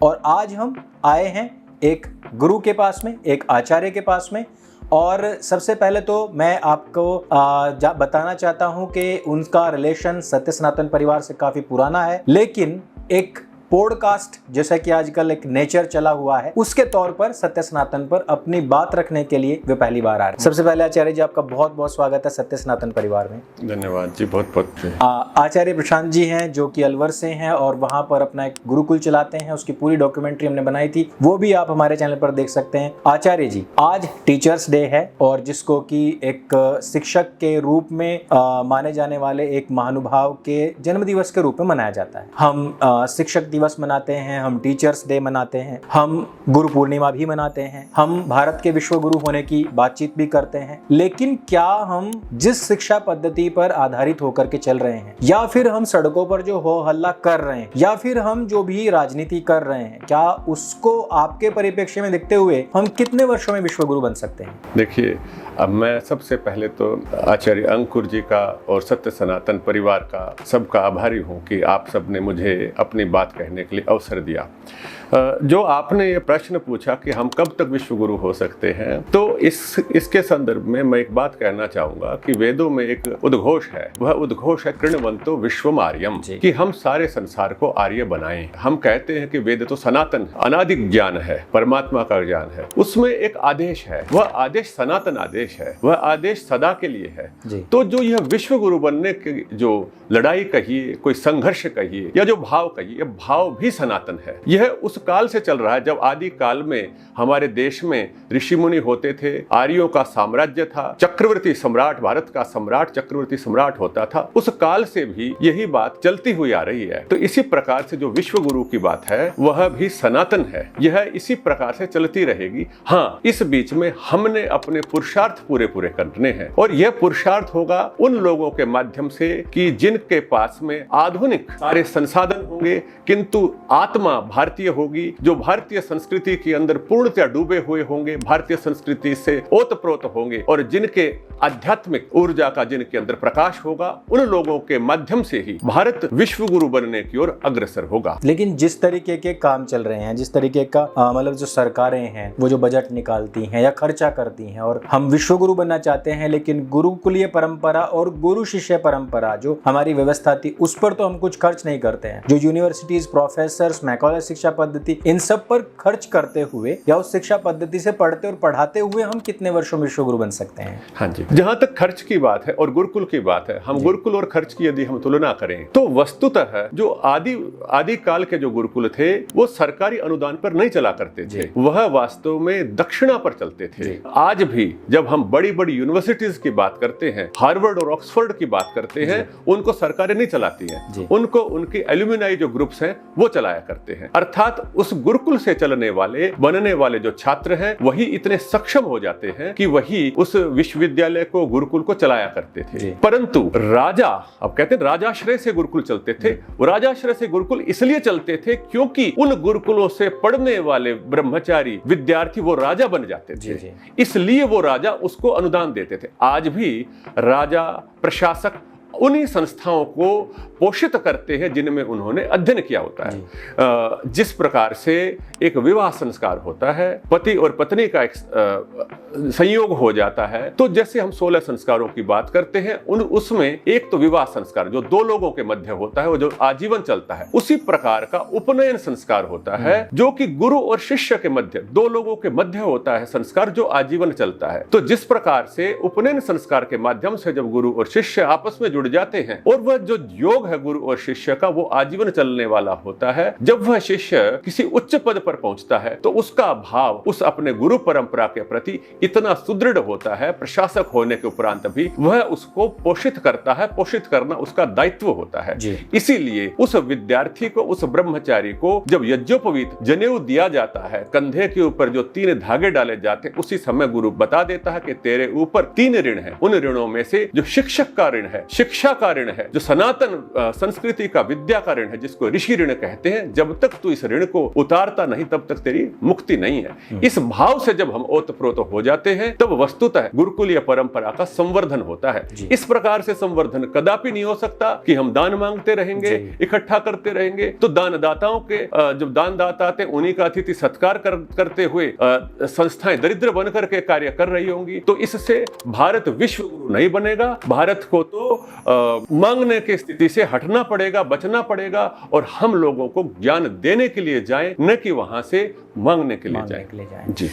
और आज हम आए हैं एक गुरु के पास में, एक आचार्य के पास में। और सबसे पहले तो मैं आपको बताना चाहता हूं कि उनका रिलेशन सत्य सनातन परिवार से काफी पुराना है, लेकिन एक पॉडकास्ट जैसा कि आजकल एक नेचर चला हुआ है, उसके तौर पर सत्य सनातन पर अपनी बात रखने के लिए वे पहली बार आ रहे हैं। सबसे पहले आचार्य जी, आपका बहुत बहुत स्वागत है सत्य सनातन परिवार में। धन्यवाद जी, बहुत बहुत। आचार्य प्रशांत जी हैं जो कि अलवर से हैं और वहां पर अपना एक गुरुकुल चलाते हैं। उसकी पूरी डॉक्यूमेंट्री हमने बनाई थी, वो भी आप हमारे चैनल पर देख सकते हैं। आचार्य जी, आज टीचर्स डे है और जिसको कि एक शिक्षक के रूप में माने जाने वाले एक महानुभाव के जन्म दिवस के रूप में मनाया जाता है। हम शिक्षक दिवस मनाते हैं, हम टीचर्स डे मनाते हैं, हम गुरु पूर्णिमा भी मनाते हैं, हम भारत के विश्व गुरु होने की बातचीत भी करते हैं। लेकिन क्या हम जिस शिक्षा पद्धति पर आधारित होकर के चल रहे हैं, या फिर हम सड़कों पर जो हो हल्ला कर रहे हैं, या फिर हम जो भी राजनीति कर रहे हैं, क्या उसको आपके परिप्रेक्ष्य में देखते हुए हम कितने वर्षों में विश्व गुरु बन सकते हैं? देखिए, अब मैं सबसे पहले तो आचार्य अंकुर जी का और सत्य सनातन परिवार का सबका आभारी हूँ कि आप सब ने मुझे अपनी बात कहने के लिए अवसर दिया। जो आपने ये प्रश्न पूछा कि हम कब तक विश्व गुरु हो सकते हैं, तो इसके संदर्भ में मैं एक बात कहना चाहूँगा कि वेदों में एक उद्घोष है। वह उद्घोष है कृण्वन्तो विश्वम आर्यम, कि हम सारे संसार को आर्य बनाएं। हम कहते हैं कि वेद तो सनातन अनादि ज्ञान है, परमात्मा का ज्ञान है। उसमें एक आदेश है, वह आदेश सनातन आदेश है, वह आदेश सदा के लिए है। तो जो यह विश्व गुरु बनने की जो लड़ाई कहिए, कोई संघर्ष कहिए, या जो भाव कहिए, भाव भी सनातन है। यह उस काल से चल रहा है जब आदि काल में हमारे देश में ऋषि मुनि होते थे, आर्यों का साम्राज्य था, चक्रवर्ती सम्राट, भारत का सम्राट चक्रवर्ती सम्राट होता था। उस काल से भी यही बात चलती हुई आ रही है। तो इसी प्रकार से जो विश्व गुरु की बात है वह भी सनातन है। यह इसी प्रकार से चलती रहेगी। हाँ, इस बीच में हमने अपने पुरुषार्थ पूरे करने हैं, और यह पुरुषार्थ होगा उन लोगों के माध्यम से कि जिनके पास में आधुनिक सारे संसाधन होंगे, किंतु आत्मा भारतीय होगी, जो भारतीय संस्कृति के अंदर पूर्णतः डूबे हुए होंगे, भारतीय संस्कृति से ओतप्रोत होंगे, और जिनके आध्यात्मिक ऊर्जा का जिनके अंदर प्रकाश होगा, उन लोगों के माध्यम से ही भारत विश्व गुरु बनने की ओर अग्रसर होगा। लेकिन जिस तरीके के काम चल रहे हैं, जिस तरीके का मतलब जो सरकारें हैं वो जो बजट निकालती हैं या खर्चा करती हैं, और हम विश्व गुरु बनना चाहते हैं, लेकिन गुरुकुलीय परंपरा और गुरु शिष्य परंपरा जो हमारी व्यवस्था थी उस पर तो हम कुछ खर्च नहीं करते हैं। जो यूनिवर्सिटीज, प्रोफेसर, मैकॉले शिक्षा पद्धति, इन सब पर खर्च करते हुए या उस शिक्षा पद्धति से पढ़ते और पढ़ाते हुए हम कितने वर्षों में विश्व गुरु बन सकते हैं? हाँ जी, जहां तक खर्च की बात है और गुरुकुल की बात है, हम गुरुकुल और खर्च की यदि हम तुलना करें तो वस्तुतः जो आदि काल के जो गुरुकुल थे वो सरकारी अनुदान पर नहीं चला करते थे, वह वास्तव में दक्षिणा पर चलते थे। आज भी जब हम बड़ी बड़ी यूनिवर्सिटीज की बात करते हैं, हार्वर्ड और ऑक्सफोर्ड की बात करते हैं, उनको सरकारें नहीं चलाती हैं, उनको उनकी एल्यूमिनाई जो ग्रुप्स हैं वो चलाया करते हैं। अर्थात उस गुरुकुल से चलने वाले, बनने वाले जो छात्र हैं वही इतने सक्षम हो जाते हैं कि वही उस विश्वविद्यालय को, गुरुकुल को चलाया करते थे। परंतु राजा, अब कहते हैं राजाश्रय से गुरुकुल चलते थे। वो राजाश्रय से गुरुकुल इसलिए चलते थे क्योंकि उन गुरुकुलों से पढ़ने वाले ब्रह्मचारी विद्यार्थी वो राजा बन जाते थे, इसलिए वो राजा उसको अनुदान देते थे। आज भी राजा, प्रशासक उन्हीं संस्थाओं को पोषित करते हैं जिनमें उन्होंने अध्ययन किया होता है। जिस प्रकार से एक विवाह संस्कार होता है, पति और पत्नी का एक संयोग हो जाता है, तो जैसे हम 16 संस्कारों की बात करते हैं, उसमें एक तो विवाह संस्कार जो दो लोगों के मध्य होता है, वो जो आजीवन चलता है, उसी प्रकार का उपनयन संस्कार होता है जो कि गुरु और शिष्य के मध्य, दो लोगों के मध्य होता है संस्कार, जो आजीवन चलता है। तो जिस प्रकार से उपनयन संस्कार के माध्यम से जब गुरु और शिष्य आपस में जुड़ जाते हैं और वह जो योग है गुरु और शिष्य का वो आजीवन चलने वाला होता है, जब वह शिष्य किसी उच्च पद पर पहुंचता है तो उसका भाव उस अपने गुरु परंपरा के प्रति इतना सुदृढ़ होता है, प्रशासक होने के उपरांत भी वह उसको पोषित करता है। पोषित करना उसका दायित्व होता है। इसीलिए उस विद्यार्थी को, उस ब्रह्मचारी को जब यज्ञोपवीत जनेऊ दिया जाता है, कंधे के ऊपर जो 3 धागे डाले जाते हैं, उसी समय गुरु बता देता है कि तेरे ऊपर 3 ऋण है। उन ऋणों में से जो शिक्षक का ऋण है, शिक्षक शिक्षा का ऋण है, जो सनातन संस्कृति का विद्या का ऋण है, जिसको ऋषि ऋण कहते हैं, जब तक तू इस ऋण को उतारता नहीं तब तक तेरी मुक्ति नहीं है। इस भाव से जब हम ओतप्रोत हो जाते हैं तब वस्तुतः गुरुकुल या परंपरा का संवर्धन होता है। इस प्रकार से संवर्धन कदापि नहीं हो सकता कि हम दान मांगते रहेंगे, इकट्ठा करते रहेंगे। तो दानदाताओं के जब दानदाता थे उन्हीं का अतिथि सत्कार करते हुए संस्थाएं दरिद्र बनकर के कार्य कर रही होंगी, तो इससे भारत विश्व गुरु नहीं बनेगा। भारत को तो मांगने की स्थिति से हटना पड़ेगा, बचना पड़ेगा, और हम लोगों को ज्ञान देने के लिए जाएं, न कि वहां से मांगने के लिए जाएं। जी।